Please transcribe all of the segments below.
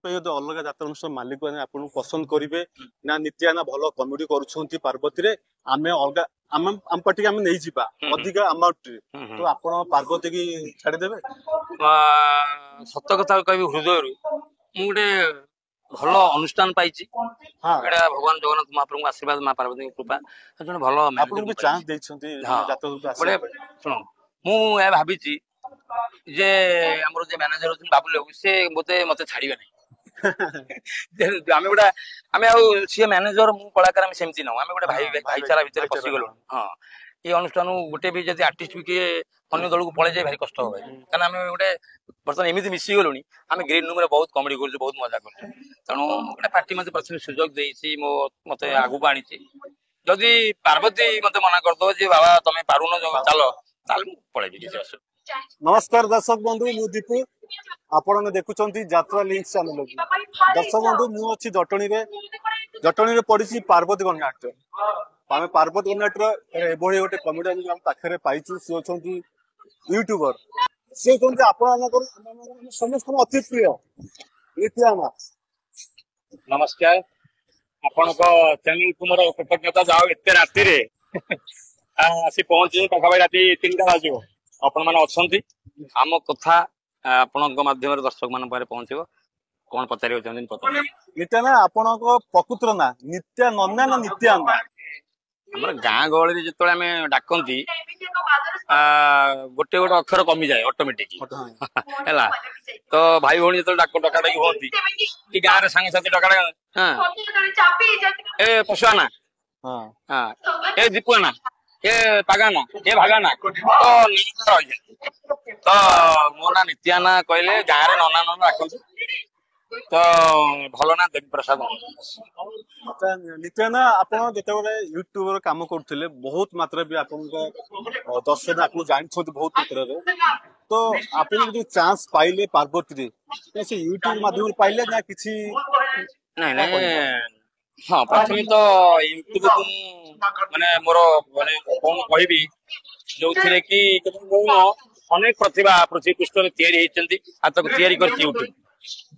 अलग जात्रा अनुष्ठान मालिक मैंने आपको पसंद करेंगे ना नित्याना भल कमेडी करुँच पार्वती रे आमे अलग आम पार्टी आम नहीं जावा अधिक अमाउंट तो आप पार्वती की छाड़देवे सत कथा कह हृदय गोटे भल अनुष्ठान पाई भगवान जगन्नाथ महाप्रभु आशीर्वाद माँ पार्वती कृपा जो भल चांस गोटे शुण मुझे भावी जे आम जो मैनेजर अच्छे बाबुल सी मते मत छाड़े आम गोटा आम सी मैनेजर मु कलाकार सेमती ना आम गोटे भाई भाईचारा भितर पशिगलु हाँ ये अनुष्ठान गोटे भी जब आर्टिस्ट भी किए अन्य दल को पड़े जाए भारी कष्ट हे कहीं आम गोटे बर्तमान एमती मिसी गलुनी आम ग्रीन रूम बहुत कमेडी कर बहुत मजा कर तेणु गोटे पार्टी मत प्रथम सुजोग देती मत आगू आनी जदि पार्वती मत मना करदो जे बाबा तुम पारुन चलो पड़े नमस्कार दर्शक बंधु मु दीपू आपण देखुंत यात्रा लिंक चैनल दर्शक बंधु मु अच्छी जटणी पड़ी पार्वती गणनाट्य आम पार्वती गणनाट्य एभली गोटे कमेडियन आम पाखे पाइचु सी अच्छा यूट्यूबर सी कहते आप समस्त अति प्रिय नित्याना नमस्कार आपण चैनल को मोर कृतज्ञता जाओ एत राति आसी पहुंचे पाखापाखि राति 3टा बाजिब आपण मैंने अच्छा आम कथा आपण माध्यम दर्शक मान पहुंचो कौन पचार नित्याना आपण प्रकृतर ना नित्या नन्ना ना नित्याना आम गाँ गहली जो आम डाकती गोटे गोटे अक्षर कमी जाए ऑटोमेटिक है तो भाई भौणी जो डकाडकी होती कि गाँव में सांगसाथी डका ए पशुआना हाँ ए दीपुआना ये पागाना ये भागाना तो मो ना नित्याना कहले गाँव में नना नना डाकती तो भल ना देवी प्रसाद नित्याना आपन जेतेबेले यूट्यूबर काम करथिले बहुत मात्रा भी आपन दर्शक आपन जानछोत बहुत मात्रा रे तो आपन जो चांस पाइले पार्वती रे से यूट्यूब माध्यम पाइले ना किछि नहीं हाँ प्रथम तो यूट्यूब को माने मोर माने कोन कहबी जो थिले कि अनेक प्रतिभा पृथ्वी पृष्ठ रे तयारी हेचंती आ तक तयारी करछि यूट्यूब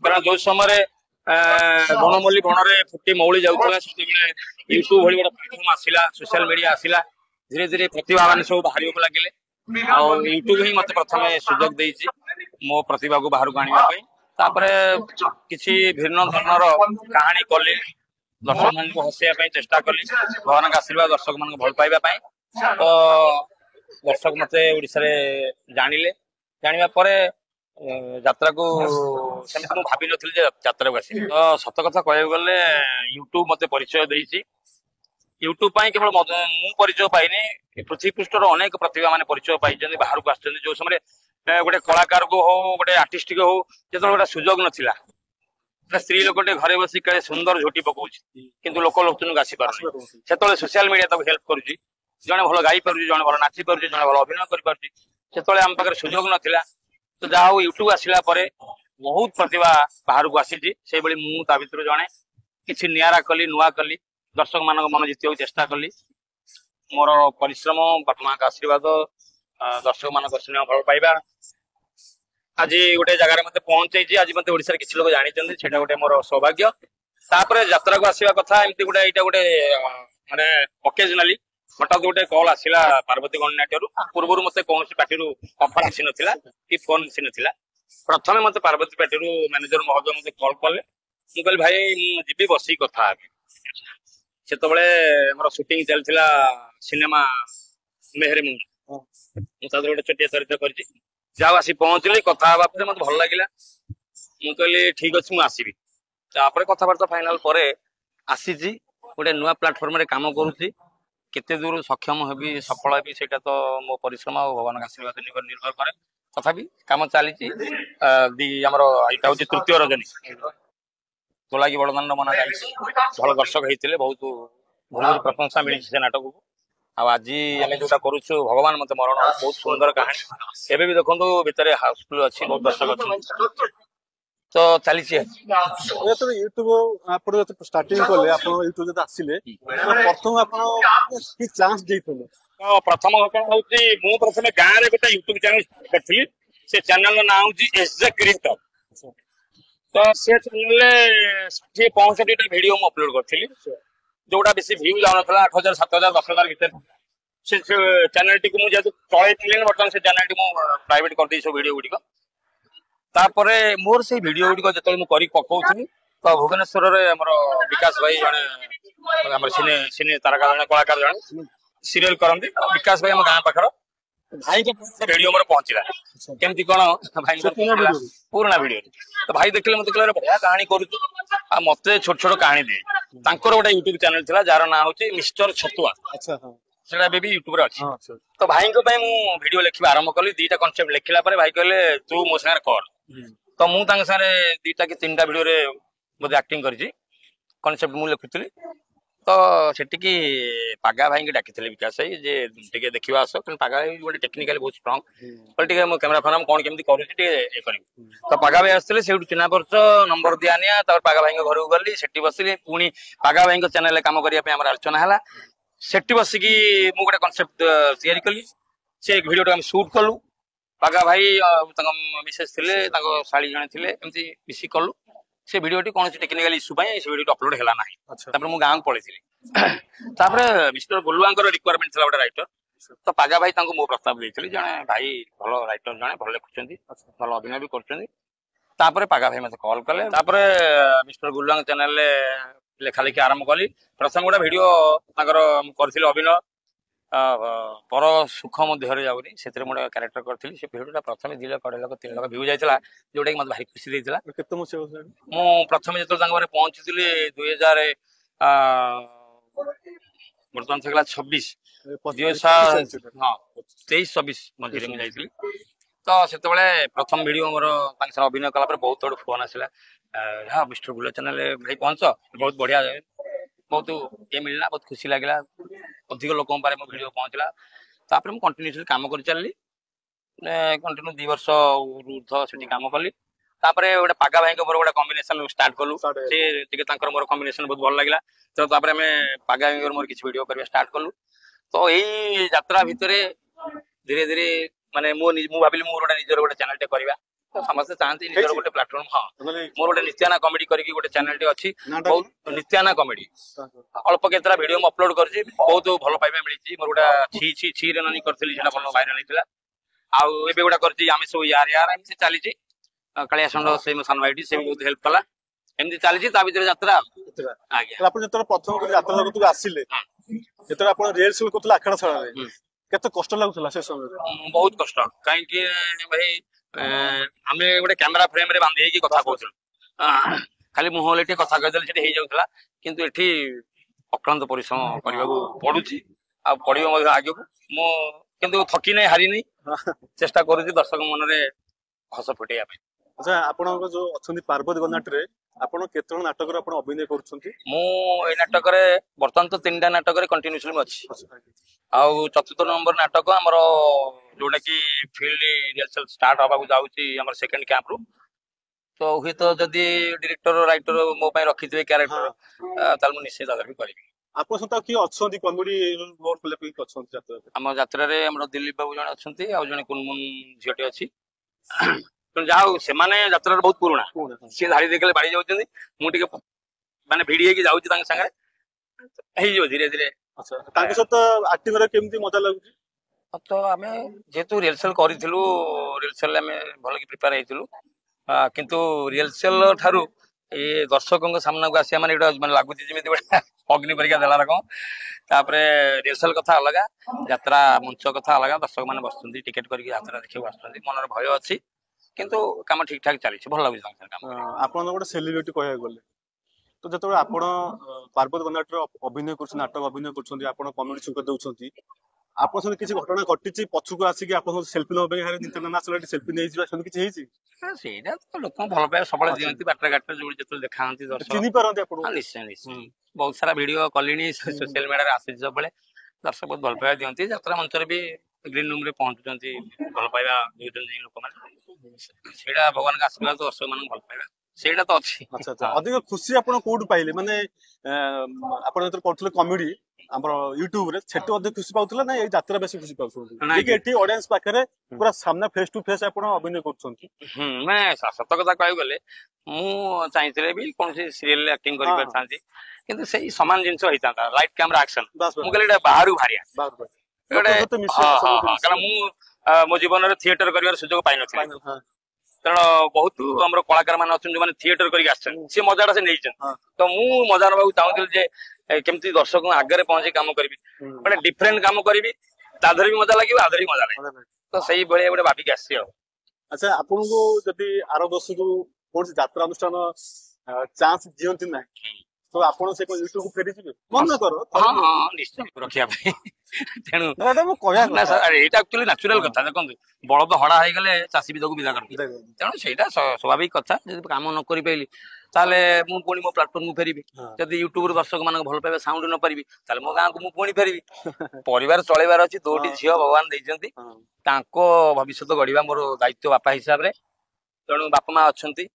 कारण जो समय बनमल्ली बन में फुटी मौली जाऊला यूट्यूब भली गोटे प्लाटफर्म आसला सोशल मीडिया आसला धीरे धीरे प्रतिभा मान सब बाहर को लगे यूट्यूब ही मत प्रथम सुजोग देती मो प्रतिभा को बाहर को आने किसी भिन्न धरणर कहानी कली दर्शक मान हसैया चेष्टा कली भगवान का आशीर्वाद दर्शक मान भल पाइबा तो दर्शक मत ओडिशा जानिले जानिबा परे यात्रा को भावी नी यात्रा को आस तो सत कथा कह गले यूट्यूब मत परिचय देती यूट्यूब केवल मु परिचय पाइनी पृथ्वी पृष्ठर अनेक प्रतिभा मान परिचय पाई बाहर को आस जो समय गोटे कलाकार को हो गोटे आर्टिस्ट को हो जो गोटे सुजोग नाला स्त्री लोक घरे बस सुंदर झोटी पकाऊ कि लोक लोचन आसी पार से सोशल मीडिया तक हेल्प करुच्ची जड़े भल गाई पार्टी जड़े भल नाची पार्टी जड़े भल अभिनय कर आम पाखे सुजोग नाला तो जहा यूट्यूब आसला बहुत प्रतिभा बाहर को आसी से मुझा भर जड़े किसी निरा कली नुआ कली दर्शक मान मन जीत चेष्टा कली मोर परिश्रम बापा माँ का आशीर्वाद दर्शक मान स्नेह भल पाइबा आज गोटे जगार मत पहुंचे आज मत ओडिशा किसी लोग जानी गोटे मोर सौभाग्य यात्रा को आसवा कथा एमती गोटे यहाँ गोटे माने ओकेजनाली हठात गोटे कल आसला पार्वती गणनाट्य पूर्व मत कौन पार्टी ऑफर आसी ना कि फोन आसी ना प्रथम मत पार्वती पार्टी मैनेजर महोदय मत कल कले मुझे भाई मुझे बस कथा से मोर सुटिंग चलता सिनेमा मेहरे मुंडा मुझे गोटे छोटिया चरित्र कर जहाँ आसी पहुंचली कथा मत भल लगे मुझे कहली ठीक अच्छे मुझे आसबि कथबार्ता फाइनाल पर आसी गोटे नुआ प्लाटफर्म काम करुच्ची केते दूर सक्षम हेबी सफल हेबी सेटा तो मो परिश्रम और भगवान आशीर्वाद निर्भर करे तथापि काम चली आमर यहाँ हूँ तृतीय रजनी तो लगी बड़दान मना जाए भल दर्शक होते बहुत बहुत प्रशंसा मिली से नाटक को आज आम जो करुचु भगवान मत मरण बहुत सुंदर कहानी एवं भी देखो भितर हाउसफुल अच्छी बहुत दर्शक अच्छे तो चली यूट्यूब आप स्टार्टिंग कले आप यूट्यूब जो आसिले प्रथम आप चांस देते प्रथम हूँ मु प्रथम गाँव में गोटे यूट्यूब चैनल करी से चैनल ना हूँ एसजे क्रिएटर तो से चैनल 65 भिडियो मु अपलोड करथिली जोटा बेसी व्यू जाउनथला 8000 7000 10000 भीतर से चैनल टी को मु जेतु चलैथिली बर्तमान से चैनल टी मु प्राइवेट कर दी सब वीडियो गुडी को तापरे मोर से वीडियो गुडी को जतल मु करी पकाउथली तो भुवनेश्वर रे हमर विकास भाई जने हमर सिने सिने तारका जने कलाकार जने सीरियल करंती विकास भाई हम गां पाखर भाई के वीडियो मोर पहुंचला केमती कोन भाई पुराना वीडियो तो भाई देखले मते कहले बढ़िया कहानी करू आ मते छोट छोट कहानी दे तांकर गोटे यूट्यूब चैनल थिला जार नाम होची मिस्टर छतुआ अच्छा हां सेटा बेबी यूट्यूब रे अछि तो भाई को पय मु वीडियो लिखिबा आरंभ करली दीटा कांसेप्ट लिखिला पर भाई कहले तू मो संगे कर तो मु तांग सारे दीटा कि तीनटा वीडियो रे मते एक्टिंग करजी कांसेप्ट मु लिखुतली तो सेठी की पागा भाई के डाकिथिले विकास भाई जे टिके देखिबा आसो पण पागा भाई गोटे टेक्निकली बहुत स्ट्रांग पर टिके मो कैमरा फोन कोन केमती करू टिके ए करी तो पागा भाई आसले सेठु चिना परच नंबर दियानिया त पागा भाई के घर को गली सेठी बसली पुनी पागा भाई के चैनल काम करिया पे हमर आलोचना हला सेठी बसी की मु गोटे कांसेप्ट तैयारी कली से वीडियो हम शूट कलु पागा भाई तंग मिसेस थिले तंग साली जने थिले एमती मिसी कलु से वीडियोटी कौन टेक्निकल इश्यू से वीडियो अपलोड है ना तापर मु गाँव पळेଥିଲି तापर मिस्टर गोलुआंकर रिक्वायरमेंट थला गोटे राइटर तो पागा भाई तांको मो प्रस्ताव देइथिली जने भाई भलो राइटर जने भलो लिखुचंदी भलो अभिनय भी करचंदी तापर पागा भाई मते कॉल कले तापर मिस्टर गोलुआंग चैनल ले लेखा लेखि आरंभ कली प्रथम गोटे वीडियो ताकर करथिले अभिनय पर सुख मध्यरे जाउनी सेतरे मोडे कैरेक्टर करथिली से वीडियोटा प्रथम 2 लाख 2.5 लाख 3 लाख व्यू जायतला जोटा कि मते भारी खुशी देइतला केते मु से मु प्रथम जतो तांग माने पहुंचीतिली 2000 वर्तमान थगला 26 हां 23 26 मझिरे मु जाइतिली तो सेते बेले प्रथम वीडियो मोर तांग सर अभिनय कला पर बहुत थोड़ फोन आसिला हां मिस्टर गुला चैनल भाई पहुंच बहुत बढ़िया बहुत ये मिलना बहुत खुशी लागला अधिक लोकों पारे मो वीडियो पहुंचला तापर मु कंटिन्यूअसली काम कर चलली कंटिन्यू 2 वर्ष ऊर्ध सेठी काम कली तापर गोटे पागा भाई के मोर गोटे कॉम्बिनेशन स्टार्ट कलु से टिके तांकर मोर कॉम्बिनेशन बहुत भल लागला तो तापर हमें पागा भाई मोर किछ वीडियो करबा स्टार्ट कलु तो एई यात्रा भितरे धीरे धीरे माने मु भाबिली मोर गोटे निजर गोटे चैनल टे करबा तो समस्त चाहती निजर गोटे प्लेटफॉर्म हां मोर गोटे नित्याना कॉमेडी करके गोटे चैनल टे अछि बहुत नित्याना कॉमेडी अल्प केतरा वीडियो म अपलोड करछि बहुत भलो पाइबा मिलिछि मोर गोटा छी छी छी रे ननी करथली जेटा भलो वायरल हितला आ एबे गोटा करछि आमे सब यार यार एमसे चलीछि कालिया संड से सन वाइडी से बहुत हेल्प कला एमती चलीछि ता भीतर यात्रा आगे आपण जतर प्रथम को यात्रा लगतु आसिले जतर आपण रिहर्सल करथला आखण छळा रे केते कष्ट लागुतला से समय बहुत कष्ट काहे कि भाई हमें गोटे कैमरा फ्रेम रे बांधी की कथा कहथल खाली मुह लेटे कथा कहदल सेठी हे जाउतला किंतु एठी अक्लांत परिश्रम करबाको पडुची आ पडिबो मध्ये आगे को मो किंतु थकी नै हारि नै चेष्टा करूची दर्शक मन रे हस फुटेया पे अच्छा आपण जो अछंती पार्वती गनाट रे आपण केतन नाटक रे आपण अभिनय करछंती मो ए नाटक रे वर्तमान तो 3टा नाटक रे कंटिन्यूअसली म अछि आ चतुर्थ नंबर नाटक हमर जोटा कि फील्ड रिहर्सल स्टार्ट हबा जाउची हमर सेकंड कैंप रु तो हुई तो जदि डायरेक्टर राइटर मो पय रखिथिबे कैरेक्टर ताल मु निश्चित भाबे करबी आपण सता की अछंती कॉमेडी रोल प्ले पे अछंती यात्रा हम यात्रा रे हमर दिलीप बाबू जण अछंती आ जण कुनमुन झियोटी अछि तो जाऊ से माने यात्रा रे बहुत पुराना से धाड़ी देखले बाड़ी जाउचंदी मु टिके माने भिडी की जाउची तांग संगे हे जो धीरे धीरे अच्छा तांके सत एक्टिंग रे केमती मजा लागुची तो आमे जेतु रिहर्सल करिथिलु रिहर्सल में भल की प्रिपेयर हेतिलु किंतु रिहर्सल थारु ए दर्शकों के सामना को आसिया माने एटा माने लागुची जेमिति बडा अग्नि परीक्षा देला रकम तापरे रिहर्सल कथा अलगा यात्रा मंच कथा अलगा दर्शक माने बसुंदी टिकट करके यात्रा देखियो आसुंदी मन रे भय अछि किंतु काम ठीक ठाक चली छै भल लागु छै काम आपण गोटे सेलिब्रिटी कहया गले तो जतो आपण पार्वती गनाट रे अभिनय करछ नाटक अभिनय करछंती आपण कॉमेडी शो कर दउछंती आपण सने किछि घटना घटिछि पछुको आसी कि आपण सेल्फी नबे हारे इंटरनेशनल सेल्फी नै जिबा सने किछि हेछि सेटा तो लोक भल पाए सबले दियंती बाटर गाटर जोडी जतो देखांती दर्शक चिनी परंती आपण निश्चय निश्चय बहुत सारा वीडियो कलिनी सोशल मीडिया रे आसी सबले दर्शक बहुत भल पाए दियंती यात्रा मंच रे भी ग्रीन रूम रे पहुंचुचंती भल पाइबा दियंती लोक माने सेटा भगवान का आशीर्वाद दर्शक मान भल पाइबा सेटा तो अछि अच्छा अच्छा अधिक खुशी आपण कोड पाइले माने आपण जतो करथले कॉमेडी ଆମର ୟୁଟ୍ୟୁବ ରେ ସେଠି ଅଧିକ ଖୁସି ପାଉଥିଲା ନା ଏଇ ଯାତ୍ରା ବେଶୀ ଖୁସି ପାଉଛନ୍ତି ନାଇଁ ଯେ ଏଠି ଅଡିଏନ୍ସ ପାଖରେ ପୁରା ସାମ୍ନା ଫେସ ଟୁ ଫେସ ଆପଣ ଅଭିନୟ କରୁଛନ୍ତି। ମାନେ ସତ କଥା କହିବାକୁ ଗଲେ ମୁଁ ଚାହିଁଥିଲେ ବି କୌଣସି ସିରିଏଲରେ ଆକ୍ଟିଂ କରିପାରିଥାନ୍ତି କିନ୍ତୁ ସେଇ ସମାନ ଜିନିଷ ହେଇଥାନ୍ତା ଲାଇଟ୍ କ୍ୟାମେରା ଆକ୍ସନ। ବାସ୍ ମୁଁ କହିଲି ଏଇଟା ବାହାରୁ ବାହାରିଆ ବାସ୍ ଗୋଟେ ଲୋକଙ୍କ ସହିତ ମିଶିବାକୁ ହଁ ହଁ ସମସ୍ତେ ହଁ କାରଣ ମିଶିବାକୁ। ମୁଁ ମୋ ଜୀବନରେ ଥିଏଟର କରିବାର ସୁଯୋଗ ପାଇନଥିଲି। ହଁ କାରଣ ବହୁତ ଆମର କଳାକାର ମାନେ ଅଛନ୍ତି ଯୋଉମାନେ ଥିଏଟର କରିକି ଆସିଛନ୍ତି ସେ ମଜାଟା ସେ ନେଇଛନ୍ତି। ହଁ ତ ମୁଁ ମଜା ନେବାକୁ ଚାହୁଁଥିଲି ଯେ କେମିତି ଦର୍ଶକଙ୍କ ଆଗରେ ପହଞ୍ଚି କାମ କରିବି ଗୋଟେ ଡିଫରେଣ୍ଟ କାମ କରିବି ତା ଦେହରେ ବି ମଜା ଲାଗିବ ଆ ଦେହରେ ବି ମଜା ଲାଗିବ ତ ସେଇଭଳିଆ ଗୋଟେ ଭାବିକି ଆସିଛି ଆଉ। ଆଚ୍ଛା ଆପଣଙ୍କୁ ଯଦି ଆର ବର୍ଷକୁ କୌଣସି ଯାତ୍ରା ଅନୁଷ୍ଠାନ ଚାନ୍ସ ଦିଅନ୍ତି ନାହିଁ ତ ଆପଣ ସେ ୟୁଟ୍ୟୁବ ଫେରିଯିବେ ମନେ କର ହଁ ହଁ ନିଶ୍ଚୟ ରଖିବା ପାଇଁ ତେଣୁ ମୁଁ କହିବା ନା କଥା। ସାର୍ ଏଇଟା ଆକ୍ଚୁଆଲି ନ୍ୟାଚୁରାଲ କଥା ଦେଖନ୍ତୁ ବଳଦ ହଡ଼ା ହେଇଗଲେ ଚାଷୀ ବି ତାକୁ ବିଦା କରନ୍ତି ତେଣୁ ସେଇଟା ସ୍ୱାଭାବିକ କଥା ଯଦି କାମ ନ କରିପାରିଲି ତାହେଲେ ମୁଁ ପୁଣି ମୋ ପ୍ଲାଟଫର୍ମକୁ ଫେରିବି ଯଦି ୟୁଟ୍ୟୁବରୁ ଦର୍ଶକ ମାନଙ୍କ ଭଲ ପାଇବା ସାଉଣ୍ଡ ନ ପାରିବି ତାହେଲେ ମୋ ଗାଁକୁ ମୁଁ ପୁଣି ଫେରିବି ପରିବାର ଚଳେଇବାର ଅଛି ଦୁଇଟି ଝିଅ ଭଗବାନ ଦେଇଛନ୍ତି ତାଙ୍କ ଭବିଷ୍ୟତ ଗଢିବା ମୋର ଦାୟିତ୍ୱ ବାପା ହିସାବରେ ତେଣୁ ବାପା ମା ଅଛନ୍ତି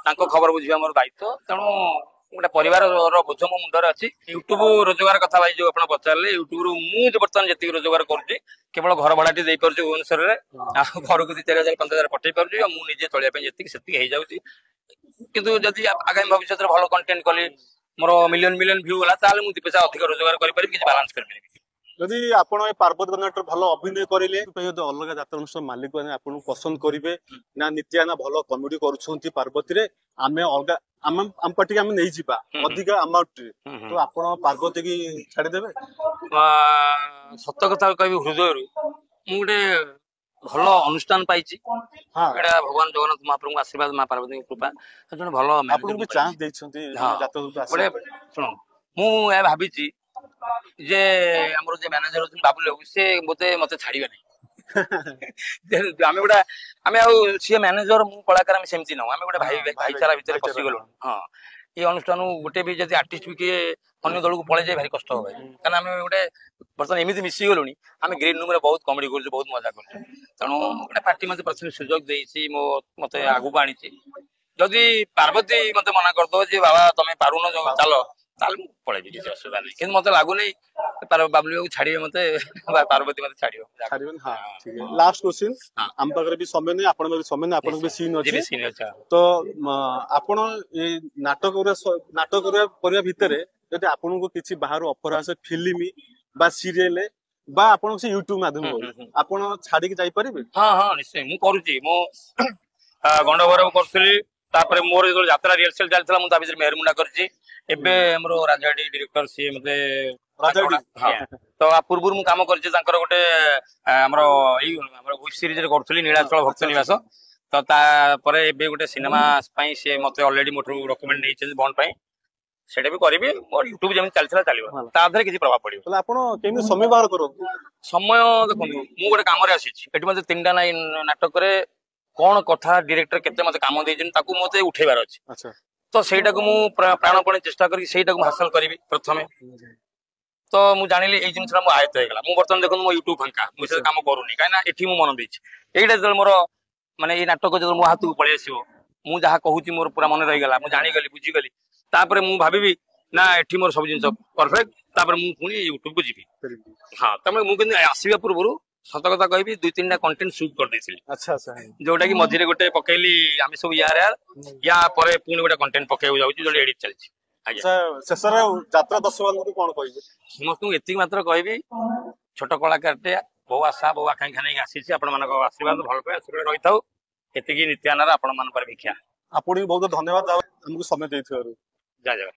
ତାଙ୍କ ଖବର ବୁଝିବା ମୋର ଦାୟିତ୍ୱ ତେଣୁ ଗୋଟେ ପରିବାରର ବୋଝ ମୋ ମୁଣ୍ଡରେ ଅଛି ୟୁଟ୍ୟୁବ ରୋଜଗାର କଥା ଭାଇ ଯୋଉ ଆପଣ ପଚାରିଲେ ୟୁଟ୍ୟୁବରୁ ମୁଁ ବର୍ତ୍ତମାନ ଯେତିକି ରୋଜଗାର କରୁଛି କେବଳ ଘର ଭଡାଟି ଦେଇପାରୁଛି ଭୁବନେଶ୍ୱରରେ ଆଉ ଘରକୁ 2-4,000 5,000 ପଠେଇ ପାରୁଛି ଆଉ ମୁଁ ନିଜେ ଚଳିବା ପାଇଁ ଯେତିକି ସେତିକି ହେଇଯାଉଛି କିନ୍ତୁ ଯଦି ଆଗାମୀ ଭବିଷ୍ୟତରେ ଭଲ କଣ୍ଟେଣ୍ଟ କଲି ମୋର ମିଲିୟନ ଭ୍ୟୁ ଗଲା ତାହେଲେ ମୁଁ 2 ପଇସା ଅଧିକ ରୋଜଗାର କରିପାରିବି କିଛି ବାଲାନ୍ସ କରିପାରିବି। ଯଦି ଆପଣ ଏ ପାର୍ବତୀ ନାଟକ ଭଲ ଅଭିନୟ କରିଲେ ଯଦି ଅଲଗା ଯାତ୍ରା ଅନୁଷ୍ଠାନ ମାଲିକ ମାନେ ଆପଣଙ୍କୁ ପସନ୍ଦ କରିବେ ନା ନିତ୍ୟାନା ଭଲ କମେଡି କରୁଛନ୍ତି ପାର୍ବତୀରେ ଆମେ ଅଲଗା ଆମ ପାର୍ଟିକି ଆମେ ନେଇଯିବା ଅଧିକା ଆମାଉଣ୍ଟରେ ତ ଆପଣ ପାର୍ବତୀ କି ଛାଡିଦେବେ? ସତ କଥା କହିବି ହୃଦୟରୁ ମୁଁ ଗୋଟେ ଭଲ ଅନୁଷ୍ଠାନ ପାଇଛି ଏଇଟା ଭଗବାନ ଜଗନ୍ନାଥ ମହାପ୍ରଭୁଙ୍କ ଆଶୀର୍ବାଦ ମା ପାର୍ବତୀଙ୍କ କୃପା ଜଣେ ଭଲ ଆପଣଙ୍କୁ ଚାନ୍ସ ଦେଇଛନ୍ତି ଗୋଟେ ଶୁଣ ମୁଁ ଏହା ଭାବିଛି ଯେ ଆମର ଯେ ମ୍ୟାନେଜର ଅଛନ୍ତି ବାବୁଲ ବାବୁ ସେ ମତେ ଛାଡିବେ ନାହିଁ ଆମେ ଗୋଟେ ଆମେ ଆଉ ସିଏ ମ୍ୟାନେଜର ମୁଁ କଳାକାର ଆମେ ସେମିତି ନାହୁଁ ଆମେ ଗୋଟେ ଭାଇଚାରା ଭିତରେ ପଶିଗଲୁ। ହଁ ଏଇ ଅନୁଷ୍ଠାନ ଗୋଟେ ବି ଯଦି ଆର୍ଟିଷ୍ଟ ବି କିଏ ଅନ୍ୟ ଦଳକୁ ପଳେଇ ଯାଏ ଭାରି କଷ୍ଟ ହବ କାରଣ ଆମେ ଗୋଟେ ବର୍ତ୍ତମାନ ଏମିତି ମିଶିଗଲୁଣି ଆମେ ଗ୍ରୀନ ରୁମରେ ବହୁତ କମେଡି କରୁଛୁ ବହୁତ ମଜା କରୁଛୁ ତେଣୁ ଗୋଟେ ପାର୍ଟି ମତେ ପ୍ରଥମେ ସୁଯୋଗ ଦେଇଛି ମତେ ଆଗକୁ ଆଣିଛି ଯଦି ପାର୍ବତୀ ମତେ ମନା କରିଦବ ଯେ ବାବା ତମେ ପାରୁନ ଚାଲ ତାହେଲେ ମୁଁ ପଳେଇବି କିଛି ଅସୁବିଧା ନାହିଁ କିନ୍ତୁ ମତେ ଲାଗୁନି ବାବୁଲି ବାବୁ ଛାଡିବେ ମତେ ପାର୍ବତୀ ମତେ ଛାଡିବ। ଲାଷ୍ଟ କ୍ୱେଶ୍ଚିନ୍ ଆମ ପାଖରେ ବି ସମୟ ନାହିଁ ଆପଣଙ୍କର ବି ସମୟ ନାହିଁ ଆପଣଙ୍କ ବି ସିନ୍ ଅଛି ତ ଆପଣ ଏଇ ନାଟକ କରିବା ଭିତରେ ଯଦି ଆପଣଙ୍କୁ କିଛି ବାହାରୁ ଅଫର ଆସେ ଫିଲ୍ମ ବା ସିରିଏଲ ବା ଆପଣଙ୍କ ସେ ୟୁଟ୍ୟୁବ ମାଧ୍ୟମରେ ଆପଣ ଛାଡିକି ଯାଇପାରିବେ? ହଁ ହଁ ନିଶ୍ଚୟ ମୁଁ କରୁଛି ମୁଁ ଗଣ୍ଡଗୌରବ କରୁଥିଲି ତାପରେ ମୋର ଯେତେବେଳେ ଯାତ୍ରା ରିହର୍ସାଲ ଚାଲିଥିଲା ମୁଁ ତା ଭିତରେ ମେହରମୁଣ୍ଡା କରିଛି ଏବେ ଆମର ରାଜାଡି ଡିରେକ୍ଟର ସିଏ ମତେ ତ ପୂର୍ବରୁ ମୁଁ କାମ କରିଛି ତାଙ୍କର ଗୋଟେ ଆମର ଏଇ ଆମର ୱେବ ସିରିଜରେ କରୁଥିଲି ନୀଳାଚଳ ଭକ୍ତ ନିବାସ ତ ତାପରେ ଏବେ ଗୋଟେ ସିନେମା ପାଇଁ ସିଏ ମତେ ଅଲରେଡି ମୋଠୁ ଡକ୍ୟୁମେଣ୍ଟ ନେଇଛନ୍ତି ବଣ୍ଡ ପାଇଁ ସେଇଟା ବି କରିବି ମୋର ୟୁଟ୍ୟୁବ ଯେମିତି ଚାଲିଥିଲା ଚାଲିବ ତା ଦେହରେ କିଛି ପ୍ରଭାବ ପଡିବ। ତାହେଲେ ଆପଣ କେମିତି ସମୟ ବାହାର କରନ୍ତୁ? ସମୟ ଦେଖନ୍ତୁ ମୁଁ ଗୋଟେ କାମରେ ଆସିଛି ଏଠି ମତେ 3ଟା ନାଟକରେ କଣ କଥା ଡିରେକ୍ଟର କେତେ ମତେ କାମ ଦେଇଛନ୍ତି ତାକୁ ମତେ ଉଠେଇବାର ଅଛି ତ ସେଇଟାକୁ ମୁଁ ପ୍ରାଣପଣେ ଚେଷ୍ଟା କରିକି ସେଇଟାକୁ ମୁଁ ହାସଲ କରିବି ପ୍ରଥମେ ତ ମୁଁ ଜାଣିଲି ଏଇ ଜିନିଷଟା ମୋ ଆୟତ୍ତ ହେଇଗଲା ମୁଁ ବର୍ତ୍ତମାନ ଦେଖନ୍ତୁ ମୋ ୟୁଟ୍ୟୁବ ଫାଙ୍କା ମୁଁ ସେଥିରେ କାମ କରୁନି କାହିଁକି ନା ଏଠି ମୁଁ ମନ ଦେଇଛି ଏଇଟା ଯେତେବେଳେ ମୋର ମାନେ ଏଇ ନାଟକ ଯେତେବେଳେ ମୋ ହାତକୁ ପଳେଇ ଆସିବ ମୁଁ ଯାହା କହୁଛି ମୋର ପୁରା ମନେ ରହିଗଲା ମୁଁ ଜାଣିଗଲି ବୁଝିଗଲି ତାପରେ ମୁଁ ଭାବିବି ନା ଏଠି ମୋର ସବୁ ଜିନିଷ ପରଫେକ୍ଟ ତାପରେ ମୁଁ ପୁଣି ୟୁଟ୍ୟୁବକୁ ଯିବି। ହଁ ତାପରେ ମୁଁ କିନ୍ତୁ ଆସିବା ପୂର୍ବରୁ ସତ କଥା କହିବି 2-3ଟା କଣ୍ଟେଣ୍ଟ ସୁଟ୍ କରିଦେଇଥିଲି ଯୋଉଟା କି ମଝିରେ ଗୋଟେ ପକେଇଲି ଆମେ ସବୁ ୟା ପରେ ପୁଣି ଗୋଟେ କଣ୍ଟେଣ୍ଟ ପକେଇବାକୁ ଯାଉଛି ଯୋଉଟା ଏଡିଟ ଚାଲିଛି। ଶେଷରେ ଯାତ୍ରା ଦର୍ଶକମାନଙ୍କୁ କଣ କହିବେ? ସମସ୍ତଙ୍କୁ ଏତିକି ମାତ୍ର କହିବି ଛୋଟ କଳାକାରଟେ ବହୁ ଆଶା ବହୁ ଆକାଂକ୍ଷା ନେଇକି ଆସିଛି ଆପଣମାନଙ୍କ ଆଶୀର୍ବାଦ ଭଲ ପାଇବା ଆଶୀର୍ବାଦ ରହିଥାଉ ଏତିକି ନିତ୍ୟାନାର ଆପଣ ମାନଙ୍କର ଭିକ୍ଷା। ଆପଣଙ୍କୁ ବହୁତ ଧନ୍ୟବାଦ ଆମକୁ ସମୟ ଦେଇଥିବାରୁ। ଜୟ ଜଗନ୍ନାଥ।